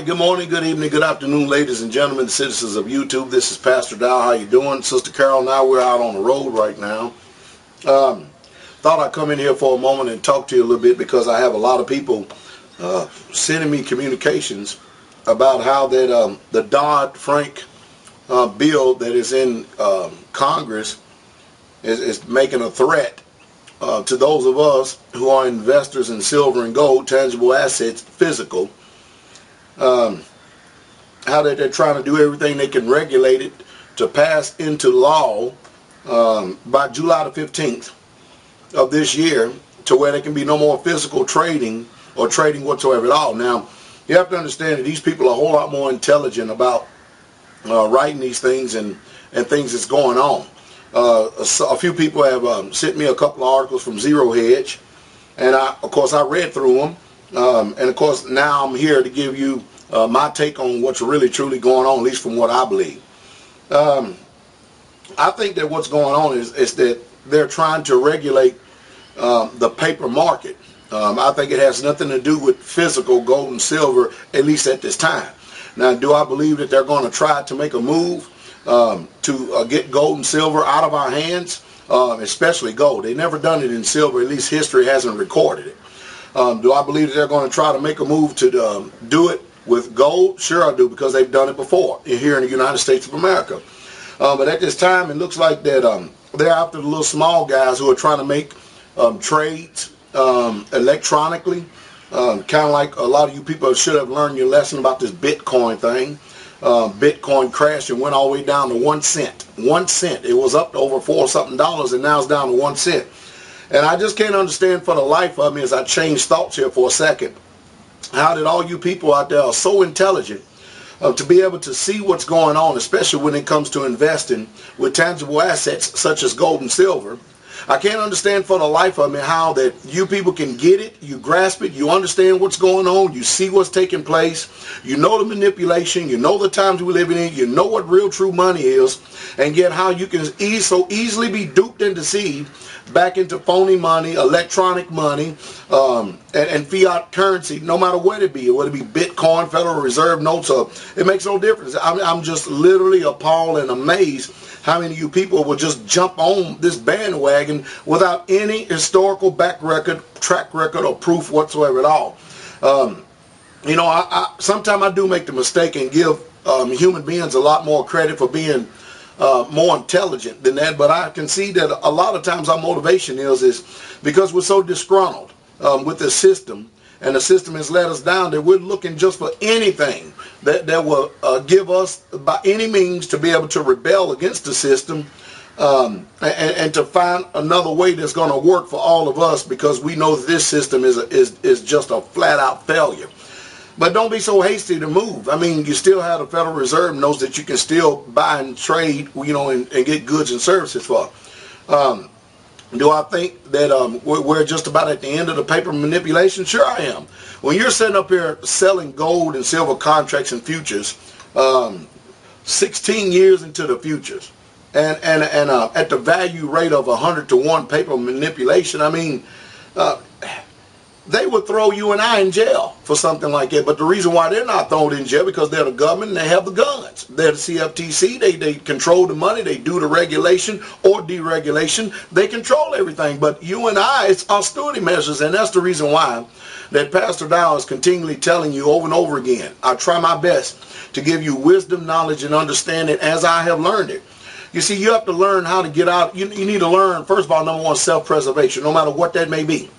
good morning, good evening, good afternoon, ladies and gentlemen, citizens of YouTube. This is Pastor Dowell. How you doing? Sister Carol and I, we're out on the road right now. Thought I'd come in here for a moment and talk to you a little bit because I have a lot of people sending me communications about how that the Dodd-Frank bill that is in Congress is making a threat to those of us who are investors in silver and gold, tangible assets, physical. How that they're trying to do everything they can regulate it to pass into law by July the 15th of this year, to where there can be no more physical trading or trading whatsoever at all. Now, you have to understand that these people are a whole lot more intelligent about writing these things and things that's going on. A few people have sent me a couple of articles from Zero Hedge, and of course I read through them, and of course now I'm here to give you my take on what's really truly going on, at least from what I believe. I think that what's going on is that they're trying to regulate the paper market. I think it has nothing to do with physical gold and silver, at least at this time. Now, do I believe that they're going to try to make a move to get gold and silver out of our hands, especially gold? They've never done it in silver, at least history hasn't recorded it. Do I believe that they're going to try to make a move to do it with gold? Sure I do, because they've done it before here in the United States of America. But at this time, it looks like that they're after the little small guys who are trying to make trades electronically. Kind of like a lot of you people should have learned your lesson about this Bitcoin thing. Bitcoin crashed and went all the way down to 1 cent. 1 cent. It was up to over $4-something, and now it's down to 1 cent. And I just can't understand for the life of me, as I change thoughts here for a second, how did all you people out there are so intelligent to be able to see what's going on, especially when it comes to investing with tangible assets such as gold and silver. I can't understand for the life of me how that you people can get it, you grasp it, you understand what's going on, you see what's taking place, you know the manipulation, you know the times we're living in, you know what real true money is, and yet how you can so easily be duped and deceived back into phony money, electronic money, and fiat currency, no matter what it be, whether it be Bitcoin, Federal Reserve notes, it makes no difference. I'm just literally appalled and amazed how many of you people will just jump on this bandwagon without any historical track record, or proof whatsoever at all. You know, sometimes I do make the mistake and give human beings a lot more credit for being more intelligent than that, but I can see that a lot of times our motivation is because we're so disgruntled with the system, and the system has let us down, that we're looking just for anything that will give us by any means to be able to rebel against the system, and to find another way that's going to work for all of us, because we know that this system is just a flat-out failure. But don't be so hasty to move. I mean, you still have the Federal Reserve knows that you can still buy and trade, you know, and get goods and services for. Do I think that we're just about at the end of the paper manipulation? Sure I am. When you're sitting up here selling gold and silver contracts and futures 16 years into the futures, and at the value rate of 100 to 1 paper manipulation, I mean, they would throw you and I in jail for something like that. But the reason why they're not thrown in jail, because they're the government and they have the guns. They're the CFTC. They control the money. They do the regulation or deregulation. They control everything. But you and I, it's austerity measures. And that's the reason why that Pastor Dowell is continually telling you over and over again. I try my best to give you wisdom, knowledge, and understanding as I have learned it. You see, you have to learn how to get out. You need to learn, first of all, number one, self-preservation, no matter what that may be.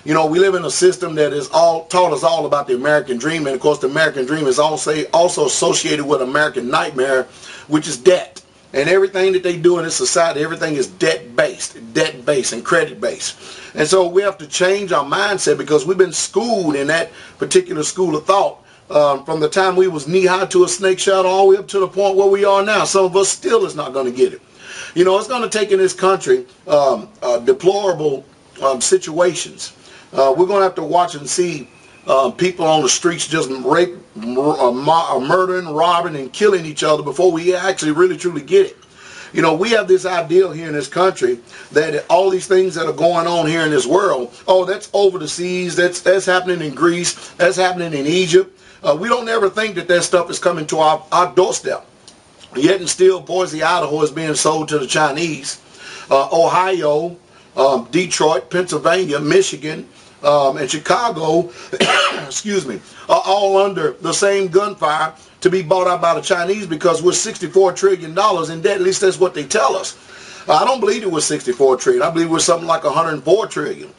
You know, we live in a system that is taught us all about the American dream, and of course the American dream is also associated with American nightmare, which is debt. And everything that they do in this society, everything is debt-based and credit-based. And so we have to change our mindset, because we've been schooled in that particular school of thought from the time we was knee-high to a snake shadow all the way up to the point where we are now. Some of us still is not going to get it. You know, it's going to take in this country deplorable situations. We're going to have to watch and see people on the streets just rape, murdering, robbing, and killing each other before we actually really truly get it. You know, we have this ideal here in this country that all these things that are going on here in this world, oh, that's over the seas, that's happening in Greece, that's happening in Egypt, We don't ever think that stuff is coming to our doorstep. Yet and still, Boise, Idaho is being sold to the Chinese. Ohio, Detroit, Pennsylvania, Michigan, and Chicago, excuse me, are all under the same gunfire to be bought out by the Chinese because we're $64 trillion in debt. At least that's what they tell us. I don't believe it was $64 trillion. I believe it was something like $104 trillion.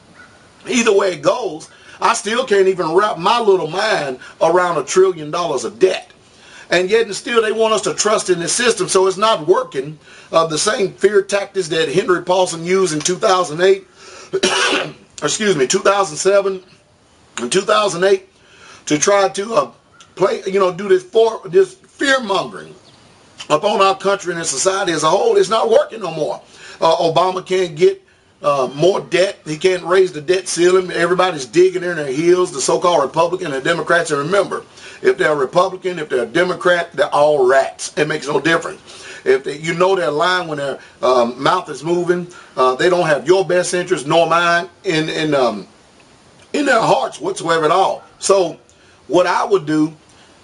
Either way it goes, I still can't even wrap my little mind around $1 trillion of debt. And yet and still they want us to trust in the system, so it's not working. The same fear tactics that Henry Paulson used in 2008, excuse me, 2007 and 2008 to try to do this fear mongering upon our country and society as a whole. It's not working no more. Obama can't get more debt. He can't raise the debt ceiling. Everybody's digging in their heels, the so-called Republican and Democrats. And remember, if they're a Republican, if they're a Democrat, they're all rats. It makes no difference. If they're lying when their mouth is moving, they don't have your best interest nor mine in their hearts whatsoever at all. So what I would do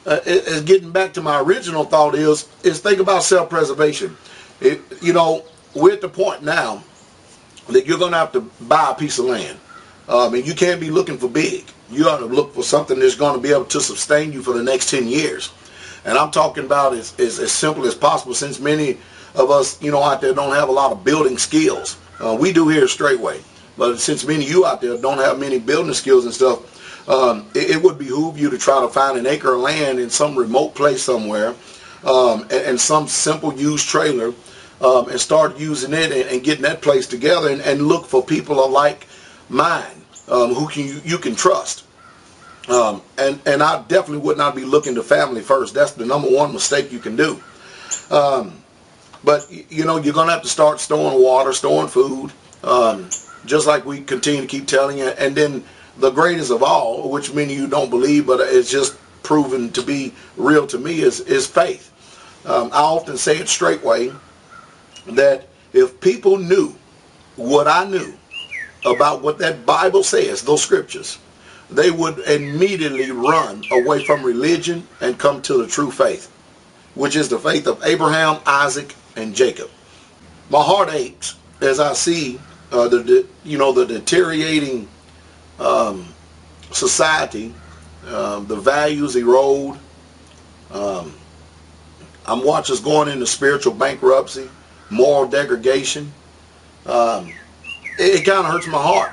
is getting back to my original thought is think about self-preservation. We're at the point now that you're going to have to buy a piece of land. And you can't be looking for big. You ought to look for something that's going to be able to sustain you for the next 10 years. And I'm talking about as simple as possible, since many of us, out there don't have a lot of building skills. We do here straightway. But since many of you out there don't have many building skills and stuff, it would behoove you to try to find an acre of land in some remote place somewhere and some simple used trailer and start using it and getting that place together and look for people of like mind who you can trust. And I definitely would not be looking to family first. That's the number one mistake you can do. But you're going to have to start storing water, storing food, just like we continue to keep telling you. And then the greatest of all, which many of you don't believe, but it's just proven to be real to me, is faith. I often say it straightway that if people knew what I knew about what that Bible says, those scriptures, they would immediately run away from religion and come to the true faith, which is the faith of Abraham, Isaac, and Jacob. My heart aches as I see the deteriorating society, the values erode. I'm watching us going into spiritual bankruptcy, moral degradation. It kind of hurts my heart.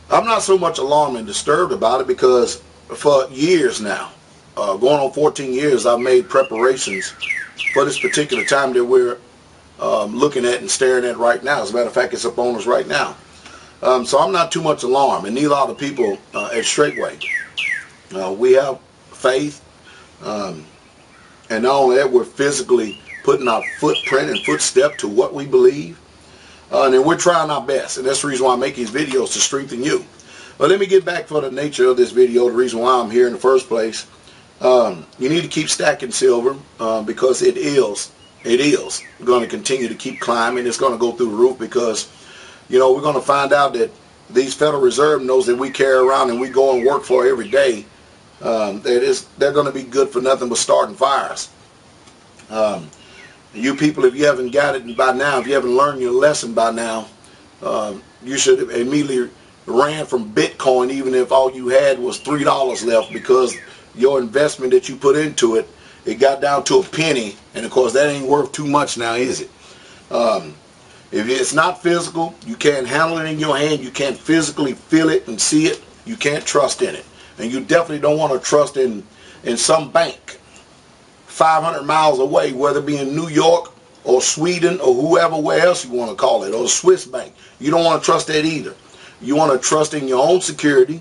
I'm not so much alarmed and disturbed about it because for years now, going on 14 years, I've made preparations for this particular time that we're looking at and staring at right now. As a matter of fact, it's up on us right now. So I'm not too much alarmed, and neither are the people at Straightway. We have faith, and not only that, we're physically putting our footprint and footstep to what we believe. And then we're trying our best, and that's the reason why I make these videos, to strengthen you. But let me get back for the nature of this video, the reason why I'm here in the first place. You need to keep stacking silver because it is going to continue to keep climbing. It's going to go through the roof because, we're going to find out that these Federal Reserve notes that we carry around and we go and work for every day, they're going to be good for nothing but starting fires. You people, if you haven't got it by now, if you haven't learned your lesson by now, you should have immediately ran from Bitcoin, even if all you had was $3 left, because your investment that you put into it, it got down to a penny, and of course that ain't worth too much now, is it? If it's not physical, you can't handle it in your hand, you can't physically feel it and see it, you can't trust in it. And you definitely don't want to trust in some bank 500 miles away, whether it be in New York or Sweden or whoever, where else you want to call it, or a Swiss bank. You don't want to trust that either. You want to trust in your own security.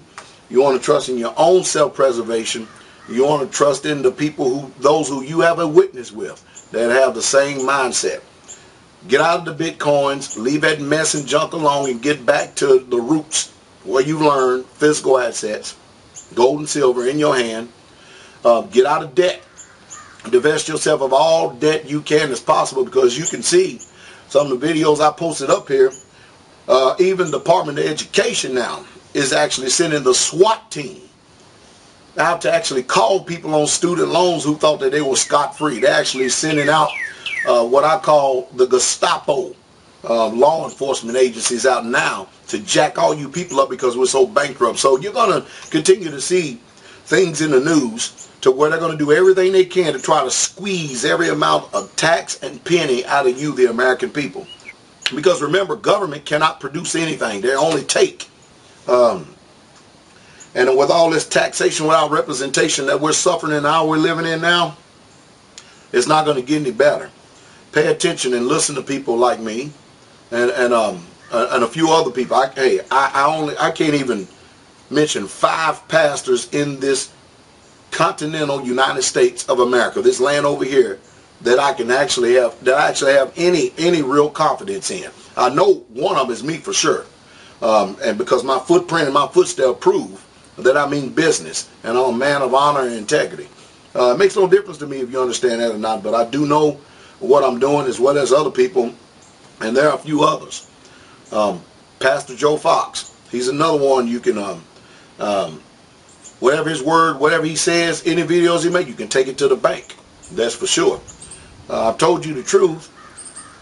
You want to trust in your own self-preservation. You want to trust in the people those who you have a witness with that have the same mindset. Get out of the Bitcoins, leave that mess and junk alone, and get back to the roots where you learn physical assets, gold and silver in your hand. Get out of debt. Divest yourself of all debt you can as possible, because you can see some of the videos I posted up here. Even Department of Education now is actually sending the SWAT team out to actually call people on student loans who thought that they were scot-free. They're actually sending out what I call the Gestapo law enforcement agencies out now to jack all you people up because we're so bankrupt. So you're going to continue to see things in the news to where they're going to do everything they can to try to squeeze every amount of tax and penny out of you, the American people. Because remember, government cannot produce anything. They only take. And with all this taxation without representation that we're suffering in now, we're living in now, it's not going to get any better. Pay attention and listen to people like me and a few other people. I can't even mention 5 pastors in this continental United States of America, this land over here, that I actually have any real confidence in. I know one of them is me for sure, and because my footprint and my footsteps prove that I mean business and I'm a man of honor and integrity. It makes no difference to me if you understand that or not, but I do know what I'm doing as well as other people, and there are a few others. Pastor Joe Fox, he's another one you can, whatever his word, whatever he says, any videos he makes, you can take it to the bank. That's for sure. I've told you the truth,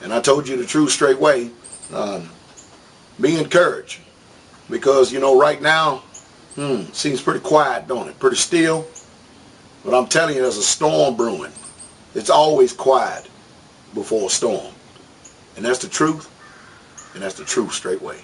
and I told you the truth straight away. Be encouraged, because you know right now, seems pretty quiet, don't it? Pretty still. But I'm telling you, there's a storm brewing. It's always quiet before a storm. And that's the truth. And that's the truth straight away.